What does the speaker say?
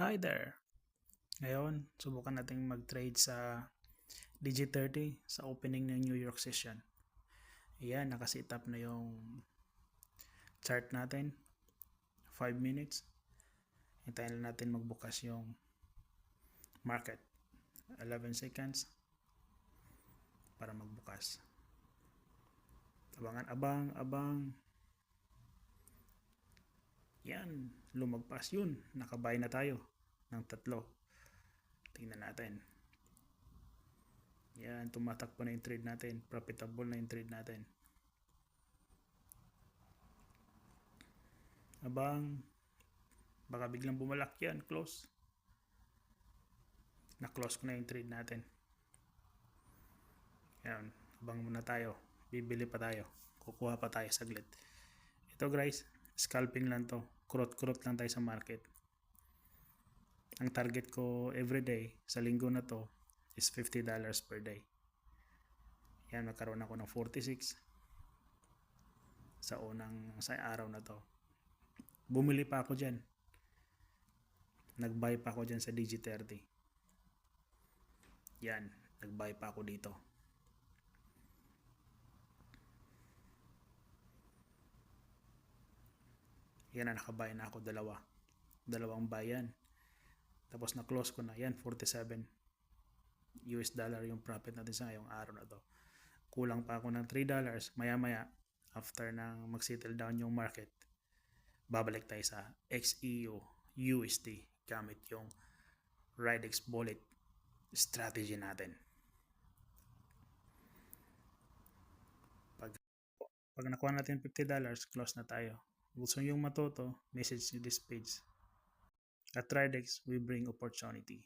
Hi there! Ngayon, subukan natin mag-trade sa Digi30 sa opening ng New York session. Ayan, nakasit up na yung chart natin. 5 minutes. Hintayin lang natin magbukas yung market. 11 seconds para magbukas. Abangan, abang. Yan, lumagpas yun. Nakabay na tayo ng 3. Tingnan natin. Yan, tumatakbo na yung trade natin. Profitable na yung trade natin. Abang, baka biglang bumalak yan. Close. Na-close ko na yung trade natin. Yan, abang muna tayo. Bibili pa tayo. Kukuha pa tayo saglit. Ito guys, scalping lang to. Kurot-kurot lang tayo sa market. Ang target ko everyday sa linggo na to is $50 per day. Yan, nagkaroon ako ng 46 sa araw na to. Bumili pa ako dyan. Nag-buy pa ako dyan sa Digi30. Yan, nag-buy pa ako dito. Yan na, nakabuy na ako dalawang buy yan. Tapos na-close ko na yan, 47 US dollar yung profit natin sa ngayong araw na to. Kulang pa ako ng $3. Maya after nang mag-settle down yung market, babalik tayo sa XEU USD gamit yung Ridex Bullet strategy natin. Pag nakuha natin $50, close na tayo. Gusto yung matuto, message nyo this page. At Ridex, we bring opportunity.